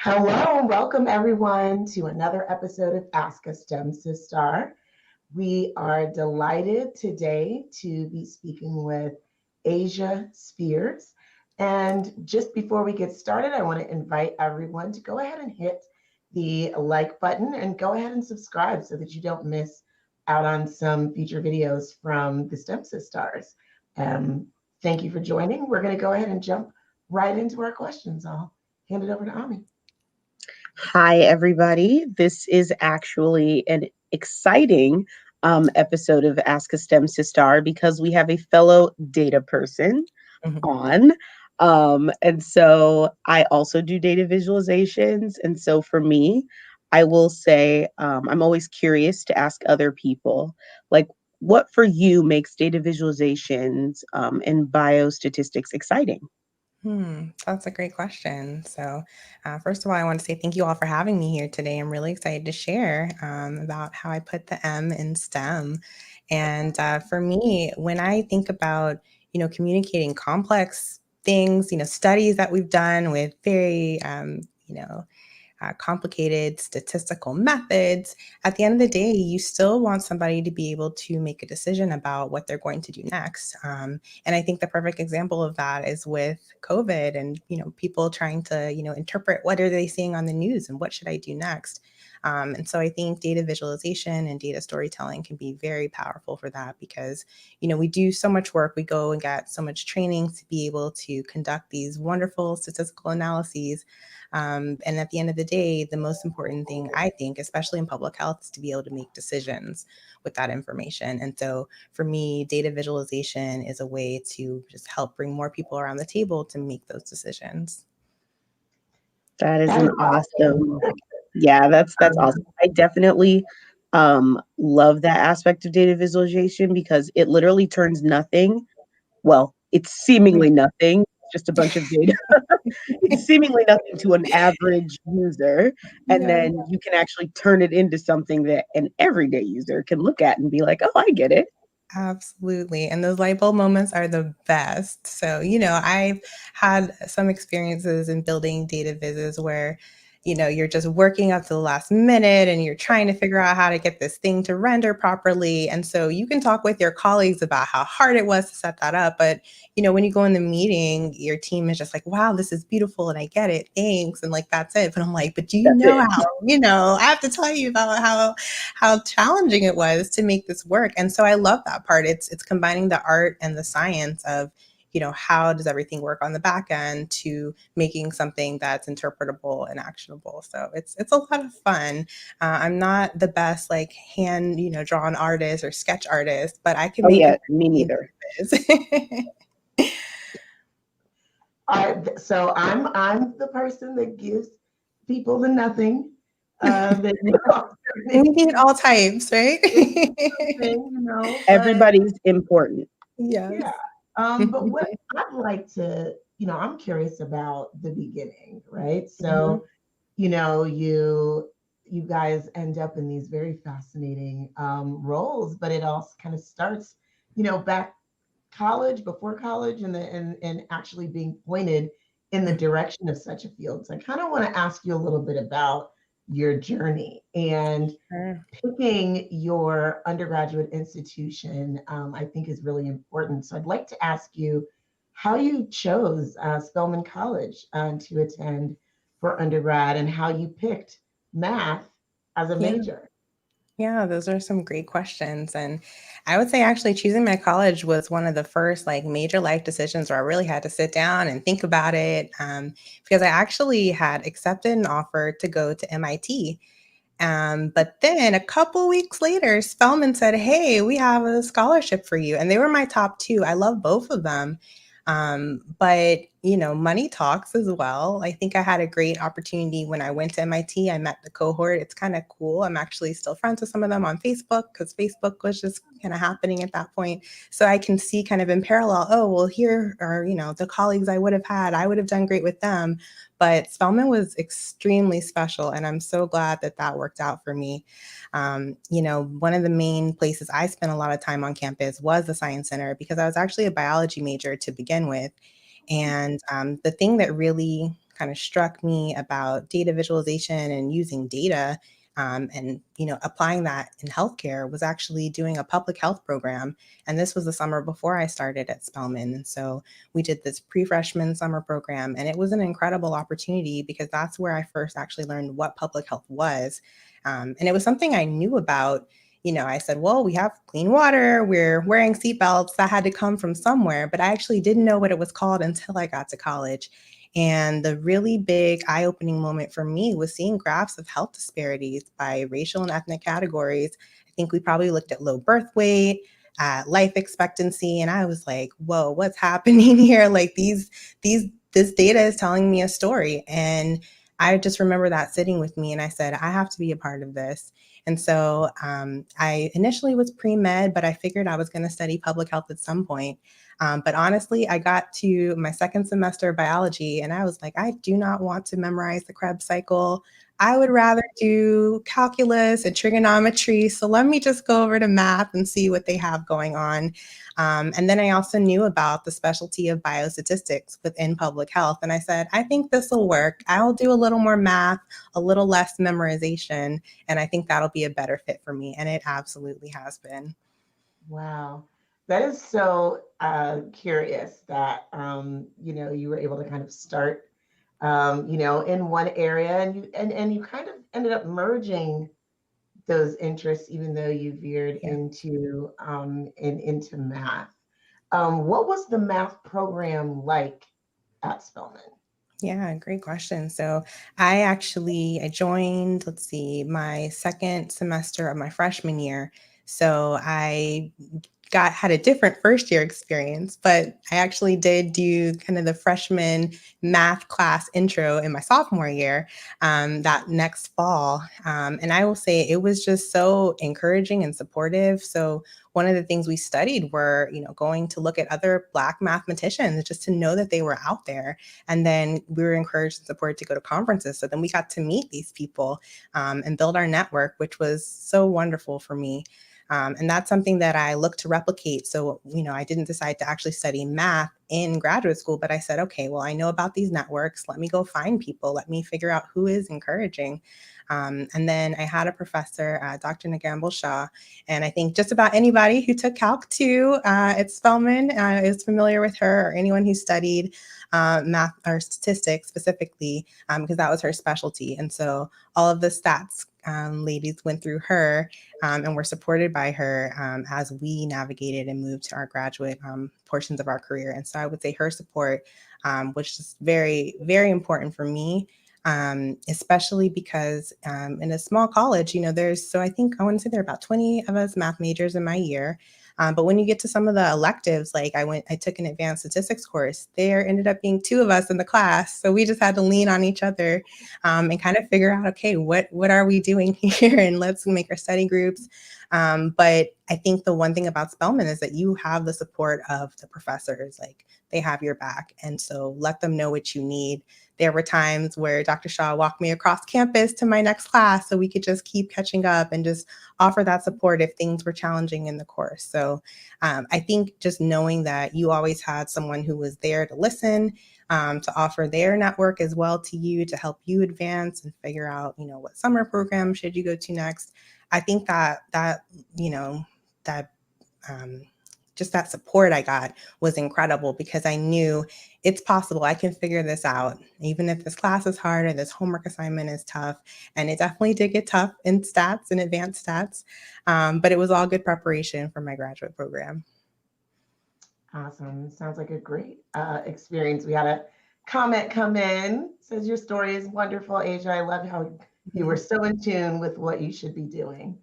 Hello, welcome everyone to another episode of Ask a STEM Sister. We are delighted today to be speaking with Asya Spears. And just before we get started, I want to invite everyone to go ahead and hit the like button and go ahead and subscribe so that you don't miss out on some future videos from the STEM Sisters. Um, Thank you for joining. We're going to go ahead and jump right into our questions. I'll hand it over to Ami. Hi, everybody. This is actually an exciting episode of Ask a STEM Sister because we have a fellow data person on. And so I also do data visualizations. And so for me, I will say I'm always curious to ask other people, like, what for you makes data visualizations and biostatistics exciting? That's a great question. First of all, I want to say thank you all for having me here today. I'm really excited to share about how I put the M in STEM. And for me, when I think about, communicating complex things, studies that we've done with very, complicated statistical methods, at the end of the day, you still want somebody to be able to make a decision about what they're going to do next. And I think the perfect example of that is with COVID and, people trying to, interpret what are they seeing on the news and what should I do next. And so I think data visualization and data storytelling can be very powerful for that because, we do so much work. We go and get so much training to be able to conduct these wonderful statistical analyses. And at the end of the day, the most important thing, I think, especially in public health, is to be able to make decisions with that information. And so for me, data visualization is a way to just help bring more people around the table to make those decisions. That is an awesome. Yeah, that's awesome. I definitely love that aspect of data visualization because it literally turns nothing. Well, it's seemingly nothing, just a bunch of data. It's seemingly nothing to an average user. And then you can actually turn it into something that an everyday user can look at and be like, oh, I get it. Absolutely. And those light bulb moments are the best. So, I've had some experiences in building data vises where, you're just working up to the last minute and you're trying to figure out how to get this thing to render properly. And so you can talk with your colleagues about how hard it was to set that up. But, when you go in the meeting, your team is just like, wow, this is beautiful. And I get it. Thanks. And like, that's it. But I'm like, but do you know how, I have to tell you about how challenging it was to make this work. And so I love that part. It's combining the art and the science of, how does everything work on the back end to making something that's interpretable and actionable. So it's a lot of fun. I'm not the best like hand, drawn artist or sketch artist, but I can make it. Me neither. So I'm the person that gives people the nothing. We need all types, right? Everybody's important. Yes. Yeah. But what I'd like to, I'm curious about the beginning, right? So, you guys end up in these very fascinating roles, but it also kind of starts, back college, before college, and actually being pointed in the direction of such a field. So I kind of want to ask you a little bit about your journey and picking your undergraduate institution. I think is really important. So I'd like to ask you how you chose Spelman College to attend for undergrad and how you picked math as a major. Yeah, those are some great questions. And I would say actually choosing my college was one of the first like major life decisions where I really had to sit down and think about it because I actually had accepted an offer to go to MIT. But then a couple weeks later, Spelman said, hey, we have a scholarship for you. And they were my top two. I love both of them. But money talks as well. I think I had a great opportunity when I went to MIT. I met the cohort. It's kind of cool. I'm actually still friends with some of them on Facebook because Facebook was just kind of happening at that point. So I can see kind of in parallel, oh, well, here are, the colleagues I would have had. I would have done great with them. But Spelman was extremely special. And I'm so glad that that worked out for me. One of the main places I spent a lot of time on campus was the Science Center because I was actually a biology major to begin with. And the thing that really kind of struck me about data visualization and using data, and applying that in healthcare, was actually doing a public health program. And this was the summer before I started at Spelman. And so we did this pre-freshman summer program, and it was an incredible opportunity because that's where I first actually learned what public health was. And it was something I knew about. I said, well, we have clean water, we're wearing seatbelts, that had to come from somewhere, but I actually didn't know what it was called until I got to college. And the really big eye-opening moment for me was seeing graphs of health disparities by racial and ethnic categories. I think we probably looked at low birth weight, life expectancy, and I was like, whoa, what's happening here? Like this data is telling me a story. And I just remember that sitting with me, and I said, I have to be a part of this. And so I initially was pre-med, but I figured I was going to study public health at some point. But honestly, I got to my second semester of biology, and I was like, I do not want to memorize the Krebs cycle. I would rather do calculus and trigonometry. So let me just go over to math and see what they have going on. And then I also knew about the specialty of biostatistics within public health. And I said, I think this will work. I'll do a little more math, a little less memorization, and I think that'll be a better fit for me. And it absolutely has been. Wow. That is so curious that, you were able to kind of start, in one area, and you kind of ended up merging those interests, even though you veered into math. What was the math program like at Spelman? Yeah, great question. So I joined, my second semester of my freshman year. So I had a different first year experience, but I actually did do kind of the freshman math class intro in my sophomore year, that next fall. And I will say it was just so encouraging and supportive. So one of the things we studied were, going to look at other Black mathematicians just to know that they were out there. And then we were encouraged and supported to go to conferences. So then we got to meet these people and build our network, which was so wonderful for me. And that's something that I look to replicate. So, I didn't decide to actually study math in graduate school, but I said, okay, well, I know about these networks. Let me go find people. Let me figure out who is encouraging. And then I had a professor, Dr. Nagamble Shah, and I think just about anybody who took Calc 2 at Spelman is familiar with her, or anyone who studied math or statistics specifically, because that was her specialty. And so all of the stats ladies went through her and were supported by her as we navigated and moved to our graduate portions of our career. And so I would say her support was just very, very important for me. Especially because in a small college, I think I want to say there are about 20 of us math majors in my year. But when you get to some of the electives, like I took an advanced statistics course, there ended up being 2 of us in the class. So we just had to lean on each other and kind of figure out, okay, what are we doing here? And let's make our study groups. But I think the one thing about Spelman is that you have the support of the professors, like they have your back. And so let them know what you need. There were times where Dr. Shaw walked me across campus to my next class so we could just keep catching up and just offer that support if things were challenging in the course. So I think just knowing that you always had someone who was there to listen, to offer their network as well to you, to help you advance and figure out, what summer program should you go to next. I think just that support I got was incredible because I knew it's possible. I can figure this out, even if this class is hard or this homework assignment is tough. And it definitely did get tough in stats and advanced stats, but it was all good preparation for my graduate program. Awesome. Sounds like a great experience. We had a comment come in. Says your story is wonderful, Asia. I love how you were so in tune with what you should be doing.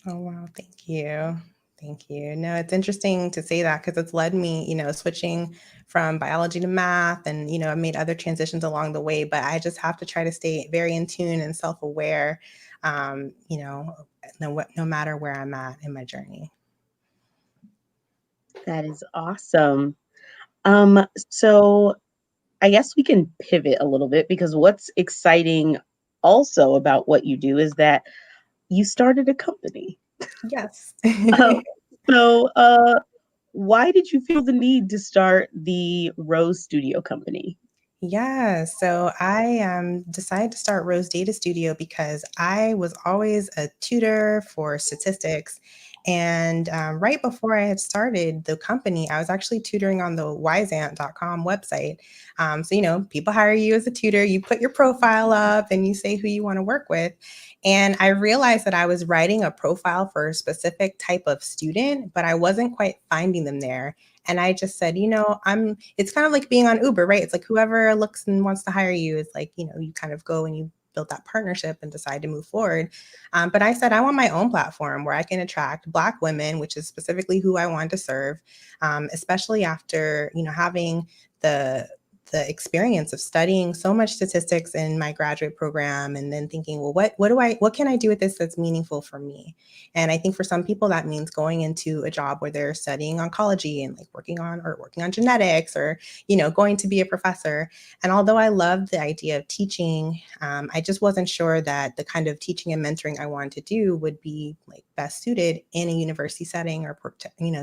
Oh, wow. Thank you. Thank you. No, it's interesting to say that because it's led me, switching from biology to math and, I made other transitions along the way, but I just have to try to stay very in tune and self-aware, no matter where I'm at in my journey. That is awesome. So I guess we can pivot a little bit because what's exciting also about what you do is that you started a company. Yes. So why did you feel the need to start the Rose Studio company? Yeah, so I decided to start Rose Data Studio because I was always a tutor for statistics. And right before I had started the company, I was actually tutoring on the wisant.com website. So, people hire you as a tutor, you put your profile up and you say who you want to work with. And I realized that I was writing a profile for a specific type of student, but I wasn't quite finding them there. And I just said, it's kind of like being on Uber, right? It's like whoever looks and wants to hire you is like, you kind of go and you build that partnership and decide to move forward. But I said, I want my own platform where I can attract Black women, which is specifically who I want to serve, especially after, having the experience of studying so much statistics in my graduate program and then thinking, well, what can I do with this that's meaningful for me? And I think for some people that means going into a job where they're studying oncology and like working on genetics or, going to be a professor. And although I loved the idea of teaching, I just wasn't sure that the kind of teaching and mentoring I wanted to do would be like best suited in a university setting or,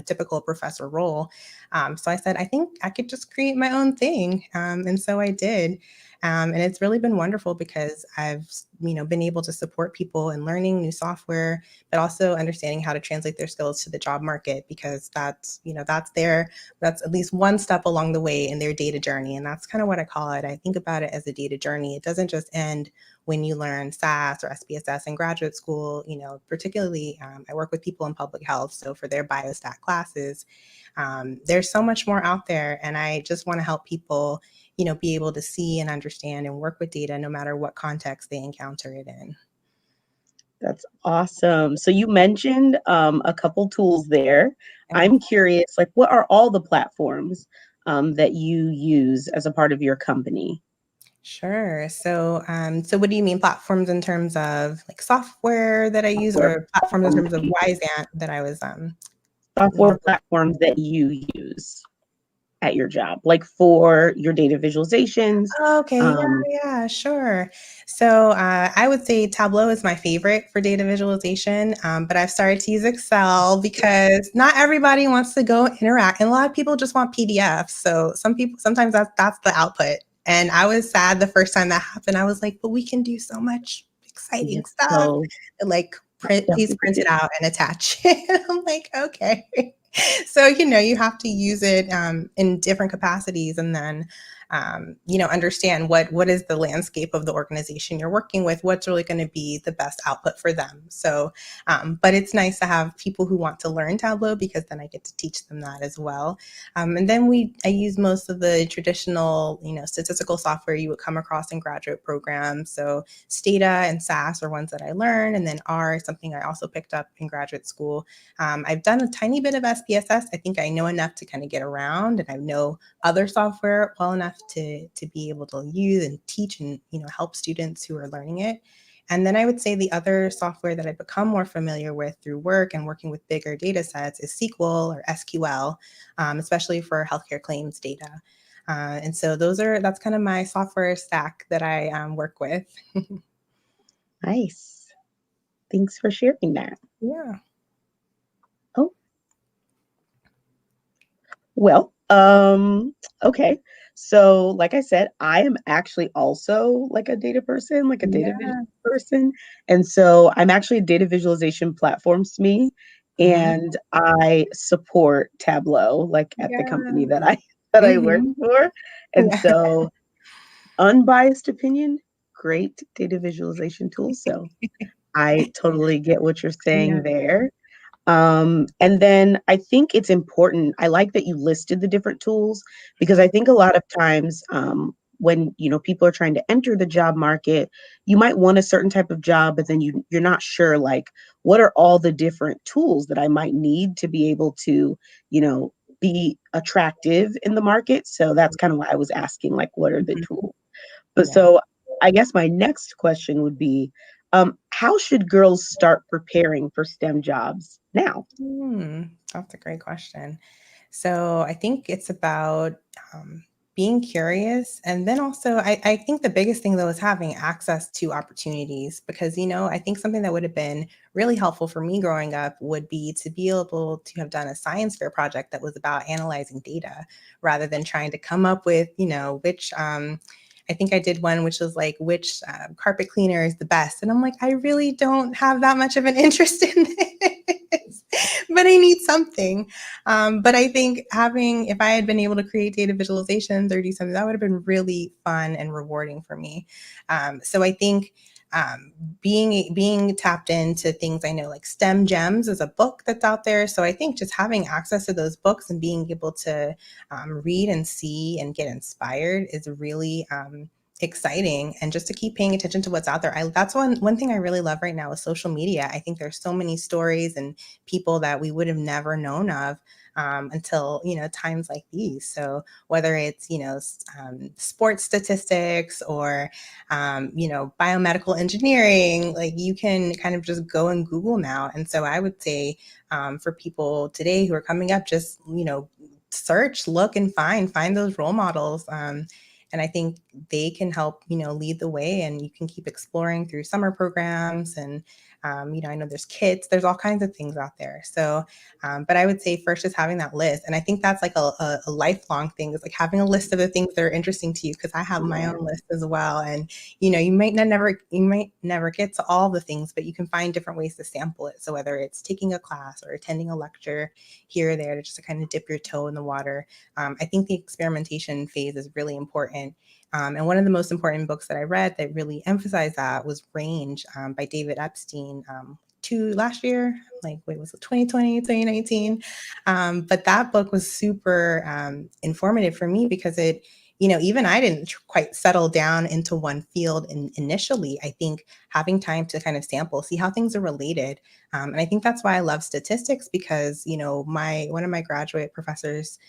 typical professor role. So I said, I think I could just create my own thing. And so I did. And it's really been wonderful because I've, been able to support people in learning new software, but also understanding how to translate their skills to the job market, because that's at least one step along the way in their data journey. And that's kind of what I call it. I think about it as a data journey. It doesn't just end when you learn SAS or SPSS in graduate school. Particularly I work with people in public health. So for their biostat classes, there's so much more out there. And I just want to help people, be able to see and understand and work with data no matter what context they encounter it in. That's awesome. So you mentioned a couple tools there. I'm curious, like, what are all the platforms that you use as a part of your company? Sure. So, so what do you mean platforms in terms of like software that I use, or platforms in terms of Wisant that I was Software platforms that you use at your job, like for your data visualizations. Okay, yeah, sure. So I would say Tableau is my favorite for data visualization, but I've started to use Excel because not everybody wants to go interact, and a lot of people just want PDFs. So sometimes that's the output. And I was sad the first time that happened. I was like, but we can do so much exciting stuff. So Like, please print it out and attach it. I'm like, okay. So, you have to use it in different capacities, and then, understand what is the landscape of the organization you're working with, what's really going to be the best output for them. So, but it's nice to have people who want to learn Tableau, because then I get to teach them that as well. And then I use most of the traditional, statistical software you would come across in graduate programs. So Stata and SAS are ones that I learned, and then R is something I also picked up in graduate school. I've done a tiny bit of SPSS. I think I know enough to kind of get around, and I know other software well enough to be able to use and teach and help students who are learning it. And then I would say the other software that I've become more familiar with through work and working with bigger data sets is SQL or SQL, especially for healthcare claims data. And so that's kind of my software stack that I work with. nice. Thanks for sharing that. Yeah. Oh. Well, okay. So like I said, I am actually also like a data person, like a data vision person. And so I'm actually a data visualization platform SME, and I support Tableau, like at the company that I work for. And so unbiased opinion, great data visualization tool. So I totally get what you're saying there. And then I think it's important. I like that you listed the different tools, because I think a lot of times when people are trying to enter the job market, you might want a certain type of job, but then you're not sure, like, what are all the different tools that I might need to be able to be attractive in the market. So that's kind of why I was asking, like, what are the tools? But so I guess my next question would be, how should girls start preparing for STEM jobs now? That's a great question. So I think it's about being curious. And then also, I think the biggest thing though is having access to opportunities, because, I think something that would have been really helpful for me growing up would be to be able to have done a science fair project that was about analyzing data rather than trying to come up with, which, I think I did one which was like, which carpet cleaner is the best. And I'm like, I really don't have that much of an interest in this, but I need something. But I think if I had been able to create data visualizations or do something, that would have been really fun and rewarding for me. So I think being tapped into things I know, like STEM Gems is a book that's out there. So I think just having access to those books and being able to read and see and get inspired is really exciting, and just to keep paying attention to what's out there. That's one thing I really love right now is social media. I think there's so many stories and people that we would have never known of until times like these. So whether it's sports statistics or biomedical engineering, like you can kind of just go and Google now. And so I would say for people today who are coming up, just search, look, and find those role models. And I think they can help, lead the way, and you can keep exploring through summer programs. And, I know there's kits, there's all kinds of things out there. So, but I would say first is having that list. And I think that's like a lifelong thing, is like having a list of the things that are interesting to you, because I have my own list as well. And, you might never get to all the things, but you can find different ways to sample it. So whether it's taking a class or attending a lecture here or there to just kind of dip your toe in the water. I think the experimentation phase is really important. And one of the most important books that I read that really emphasized that was Range by David Epstein. Last year, was it 2020, 2019? But that book was super informative for me, because it, even I didn't quite settle down into one field initially. I think having time to kind of sample, see how things are related. And I think that's why I love statistics, because, one of my graduate professors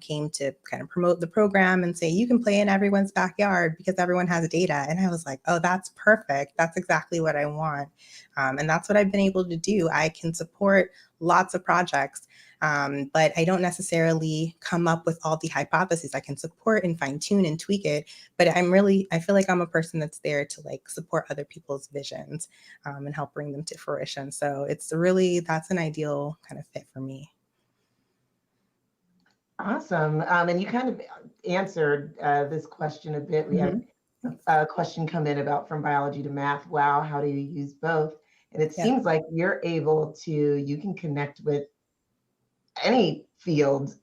came to kind of promote the program and say, you can play in everyone's backyard because everyone has data. And I was like, oh, that's perfect. That's exactly what I want. And that's what I've been able to do. I can support lots of projects, but I don't necessarily come up with all the hypotheses. I can support and fine tune and tweak it, but I feel like I'm a person that's there to support other people's visions and help bring them to fruition. So that's an ideal kind of fit for me. Awesome. And you kind of answered this question a bit. We had a question come in about from biology to math. Wow, how do you use both? And it seems like you can connect with any field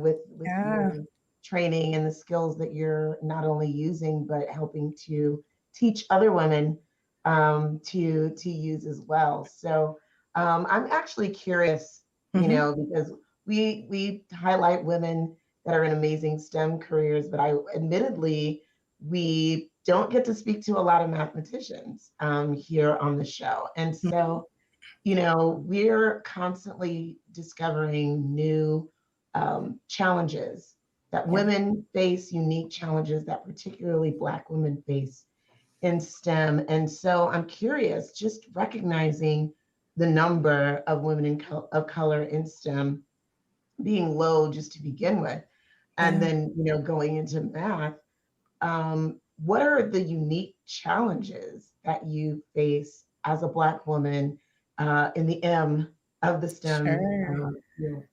with your training and the skills that you're not only using, but helping to teach other women to use as well. So I'm actually curious, because we highlight women that are in amazing STEM careers, but admittedly, we don't get to speak to a lot of mathematicians here on the show. And so, we're constantly discovering new challenges that women face, unique challenges that particularly Black women face in STEM. And so I'm curious, just recognizing the number of women of color in STEM being low just to begin with, and then, going into math, what are the unique challenges that you face as a Black woman in the M of the STEM? Sure.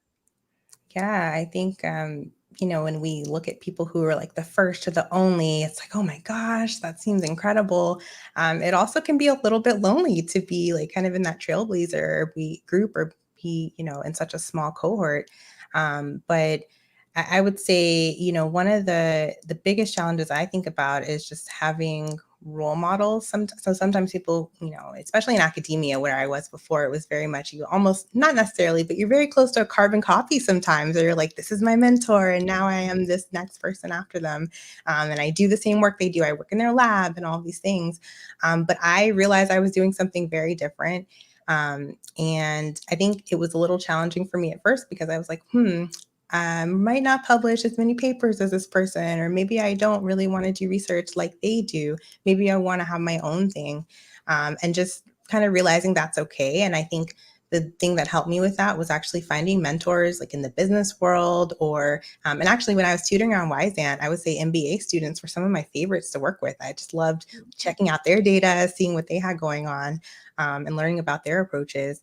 Yeah, I think, when we look at people who are like the first or the only, it's like, oh my gosh, that seems incredible. It also can be a little bit lonely to be like kind of in that trailblazer group, or be, in such a small cohort. But I would say, one of the biggest challenges I think about is just having role models. So sometimes people, especially in academia where I was before, it was very much, you almost, not necessarily, but you're very close to a carbon copy sometimes, or you're like, this is my mentor, and now I am this next person after them. And I do the same work they do. I work in their lab and all these things. But I realized I was doing something very different. And I think it was a little challenging for me at first, because I was like, might not publish as many papers as this person, or maybe I don't really want to do research like they do. Maybe I want to have my own thing, and just kind of realizing that's okay. And I think the thing that helped me with that was actually finding mentors like in the business world, or and actually when I was tutoring on Wyzant, I would say MBA students were some of my favorites to work with. I just loved checking out their data, seeing what they had going on, and learning about their approaches.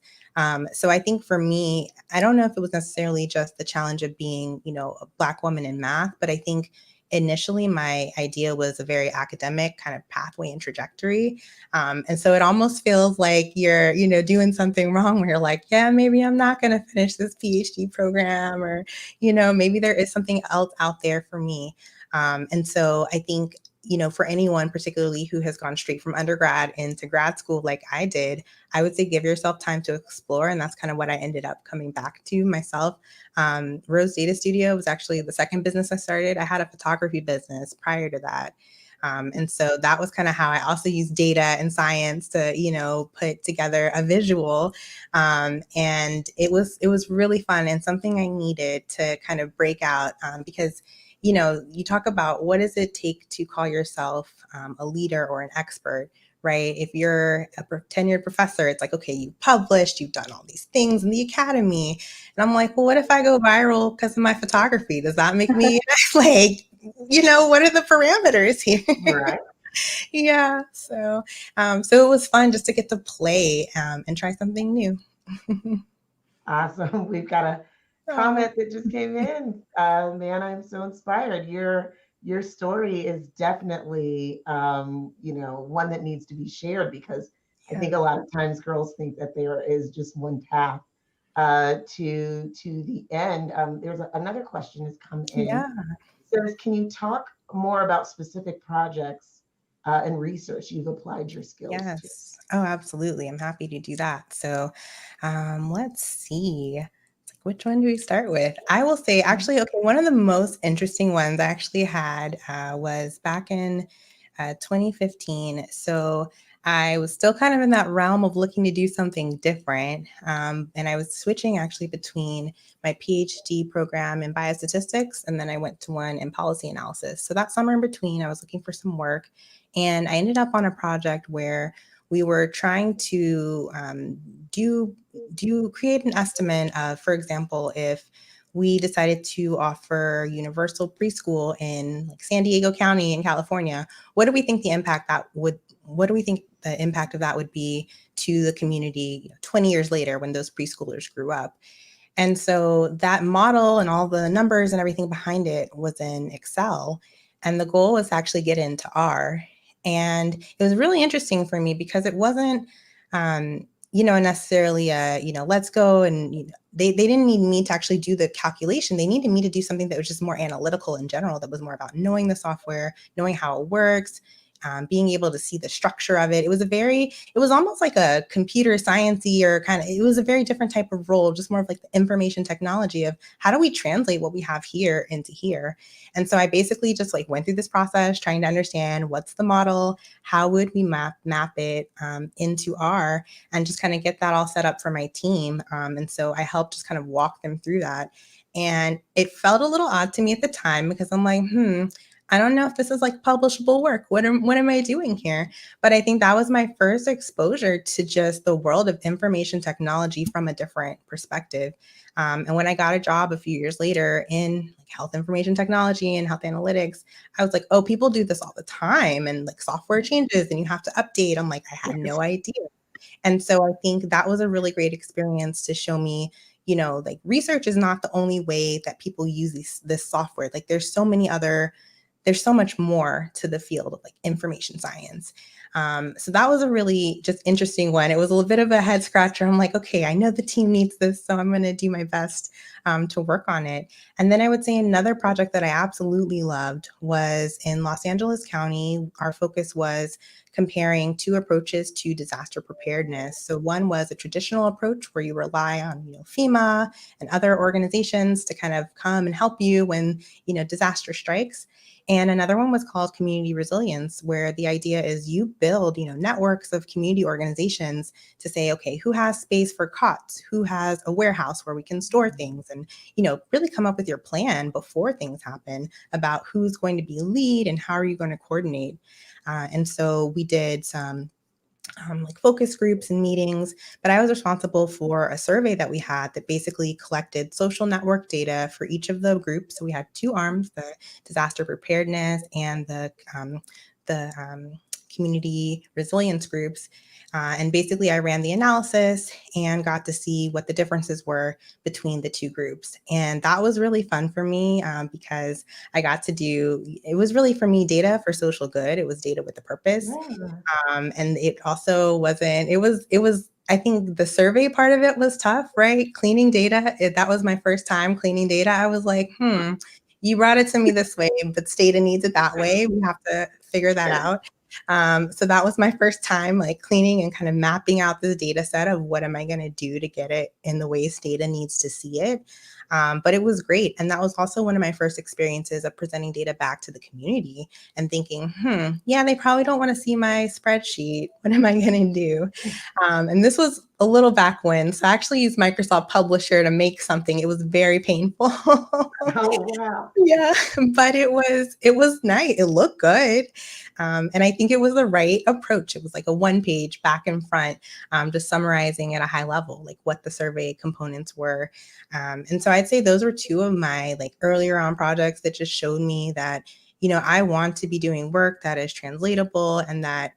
So I think for me, I don't know if it was necessarily just the challenge of being, a Black woman in math, but I think initially my idea was a very academic kind of pathway and trajectory. And so it almost feels like you're, doing something wrong where you're like, yeah, maybe I'm not going to finish this PhD program, or, maybe there is something else out there for me. And so I think, for anyone particularly who has gone straight from undergrad into grad school like I did, I would say give yourself time to explore. And that's kind of what I ended up coming back to myself. Rose Data Studio was actually the second business I started. I had a photography business prior to that. And so that was kind of how I also used data and science to, put together a visual. And it was really fun and something I needed to kind of break out, because you talk about what does it take to call yourself a leader or an expert, right? If you're a tenured professor, it's like, okay, you've published, you've done all these things in the academy. And I'm like, well, what if I go viral because of my photography? Does that make me like, what are the parameters here? Right. Yeah. So it was fun just to get to play and try something new. Awesome. We've got a comment that just came in. Man, I'm so inspired. Your story is definitely one that needs to be shared, because I think a lot of times girls think that there is just one path to the end. There's another question has come in. Yeah. It says, can you talk more about specific projects and research you've applied your skills to? Yes. Oh, absolutely. I'm happy to do that. So let's see. Which one do we start with? I will say, actually, okay, one of the most interesting ones I actually had was back in 2015. So I was still kind of in that realm of looking to do something different. And I was switching actually between my PhD program in biostatistics, and then I went to one in policy analysis. So that summer in between, I was looking for some work, and I ended up on a project where we were trying to create an estimate of, for example, if we decided to offer universal preschool in like San Diego County in California, what do we think the impact of that would be to the community 20 years later when those preschoolers grew up? And so that model and all the numbers and everything behind it was in Excel. And the goal was to actually get into R. And it was really interesting for me because it wasn't, necessarily let's go and, they didn't need me to actually do the calculation. They needed me to do something that was just more analytical in general, that was more about knowing the software, knowing how it works, being able to see the structure of it. It was almost like a computer science-y, or it was a very different type of role, just more of like the information technology of how do we translate what we have here into here. And so I basically just like went through this process trying to understand what's the model, how would we map it into R, and just kind of get that all set up for my team. And so I helped just kind of walk them through that. And it felt a little odd to me at the time because I'm like, I don't know if this is like publishable work. What am I doing here? But I think that was my first exposure to just the world of information technology from a different perspective. And when I got a job a few years later in like health information technology and health analytics, I was like, oh, people do this all the time. And like software changes and you have to update. I'm like, I had no idea. And so I think that was a really great experience to show me, like research is not the only way that people use this software. Like there's so much more to the field of like information science. So that was a really just interesting one. It was a little bit of a head scratcher. I'm like, okay, I know the team needs this, so I'm going to do my best to work on it. And then I would say another project that I absolutely loved was in Los Angeles County. Our focus was comparing two approaches to disaster preparedness. So one was a traditional approach where you rely on, FEMA and other organizations to kind of come and help you when, disaster strikes. And another one was called community resilience, where the idea is you build, networks of community organizations to say, okay, who has space for cots? Who has a warehouse where we can store things? And, really come up with your plan before things happen about who's going to be lead and how are you going to coordinate. And so we did some like focus groups and meetings, but I was responsible for a survey that we had that basically collected social network data for each of the groups. So we had two arms, the disaster preparedness and the community resilience groups. And basically, I ran the analysis and got to see what the differences were between the two groups. And that was really fun for me because I got to do, it was really for me data for social good. It was data with a purpose. Yeah. And it also wasn't, I think the survey part of it was tough, right? Cleaning data, that was my first time cleaning data. I was like, you brought it to me this way, but Stata needs it that way. We have to figure that out. So that was my first time like cleaning and kind of mapping out the data set of what am I going to do to get it in the way Stata needs to see it. But it was great. And that was also one of my first experiences of presenting data back to the community and thinking, yeah, they probably don't want to see my spreadsheet. What am I going to do? And this was a little back when. So I actually used Microsoft Publisher to make something. It was very painful. Oh, wow. Yeah, but it was nice. It looked good. And I think it was the right approach. It was like a 1-page back and front, just summarizing at a high level, like what the survey components were. And so I'd say those were two of my like earlier on projects that just showed me that, I want to be doing work that is translatable and that,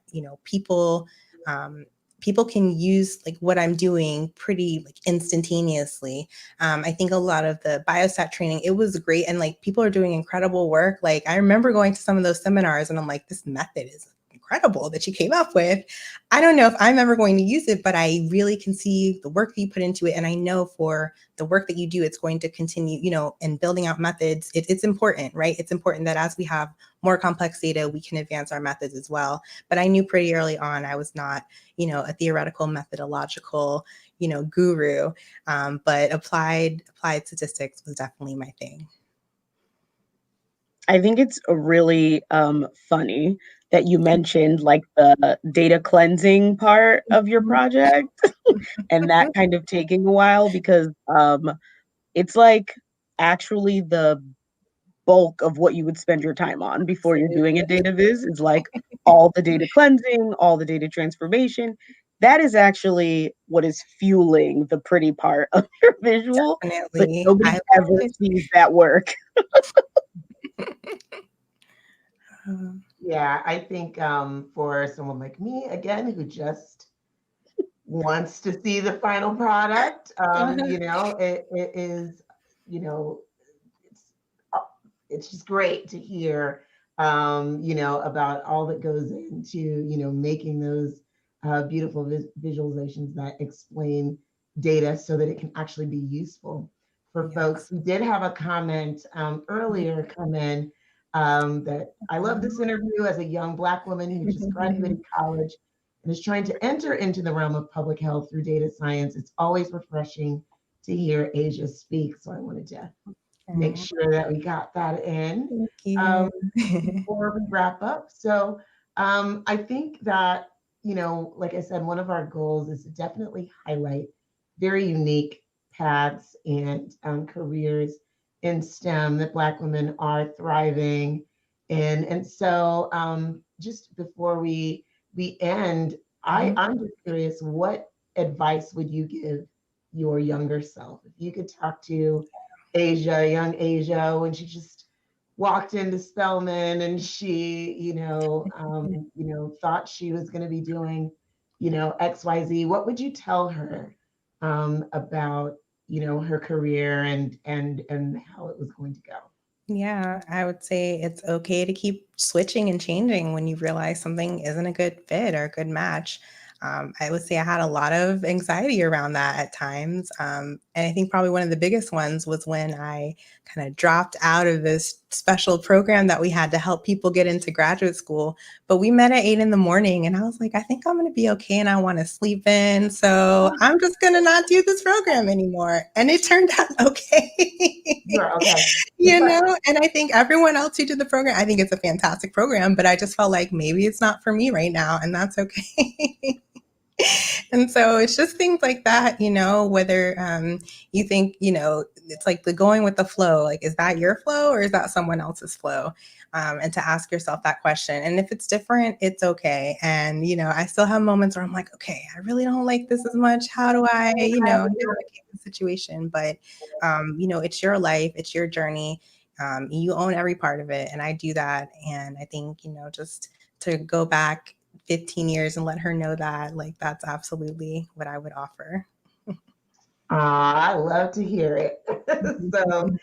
people can use like what I'm doing pretty like instantaneously. I think a lot of the biostat training, it was great. And like people are doing incredible work. Like I remember going to some of those seminars and I'm like, this method is incredible that you came up with. I don't know if I'm ever going to use it, but I really can see the work that you put into it. And I know for the work that you do, it's going to continue, and building out methods. It's important, right? It's important that as we have more complex data, we can advance our methods as well. But I knew pretty early on, I was not, a theoretical methodological, guru, but applied statistics was definitely my thing. I think it's really funny that you mentioned like the data cleansing part of your project and that kind of taking a while because it's like actually the bulk of what you would spend your time on before you're doing a data viz is like all the data cleansing, all the data transformation. That is actually what is fueling the pretty part of your visual, Definitely. but nobody ever sees that work. Yeah, I think for someone like me, again, who just wants to see the final product, it is, it's just great to hear, about all that goes into, making those beautiful visualizations that explain data so that it can actually be useful for folks. We did have a comment earlier come in that I love this interview as a young Black woman who just graduated college and is trying to enter into the realm of public health through data science. It's always refreshing to hear Asia speak. So I wanted to make sure that we got that in before we wrap up. So I think that, like I said, one of our goals is to definitely highlight very unique paths and careers in STEM that Black women are thriving in. And so just before we end, I'm just curious, what advice would you give your younger self? If you could talk to Asia, young Asia, when she just walked into Spelman and she, thought she was going to be doing, XYZ, what would you tell her about, her career and how it was going to go? Yeah, I would say it's okay to keep switching and changing when you realize something isn't a good fit or a good match. I would say I had a lot of anxiety around that at times. And I think probably one of the biggest ones was when I kind of dropped out of this special program that we had to help people get into graduate school. But we met at 8 a.m. and I was like, I think I'm going to be okay and I want to sleep in. So I'm just going to not do this program anymore. And it turned out okay. You're okay. And I think everyone else who did the program, I think it's a fantastic program, but I just felt like maybe it's not for me right now. And that's okay. And so it's just things like that, whether you think, it's like the going with the flow, like, is that your flow or is that someone else's flow? and to ask yourself that question. And if it's different, it's okay. And, I still have moments where I'm like, okay, I really don't like this as much. How do I, navigate the situation? But, it's your life, it's your journey. You own every part of it. And I do that. And I think, just to go back 15 years and let her know that, like, that's absolutely what I would offer. I love to hear it. So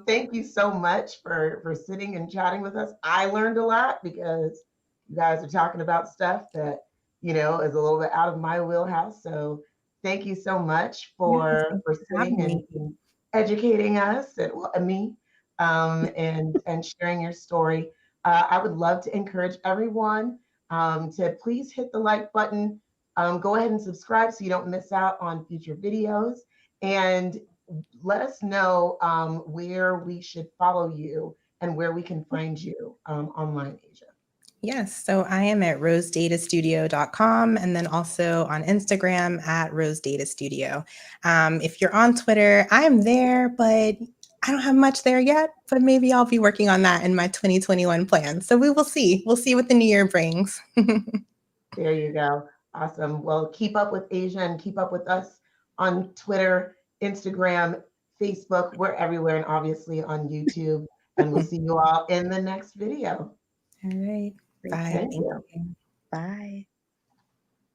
thank you so much for sitting and chatting with us. I learned a lot because you guys are talking about stuff that, is a little bit out of my wheelhouse. So thank you so much for sitting and educating us and me and sharing your story. I would love to encourage everyone to please hit the like button. Go ahead and subscribe so you don't miss out on future videos. And let us know where we should follow you and where we can find you online, Asia. Yes. So I am at rosedatastudio.com and then also on Instagram at rosedatastudio. If you're on Twitter, I'm there, but I don't have much there yet, but maybe I'll be working on that in my 2021 plan. So we will see. We'll see what the new year brings. There you go. Awesome. Well, keep up with Asia and keep up with us on Twitter, Instagram, Facebook. We're everywhere and obviously on YouTube. And we'll see you all in the next video. All right. Bye. Thank Thank you. you. Bye.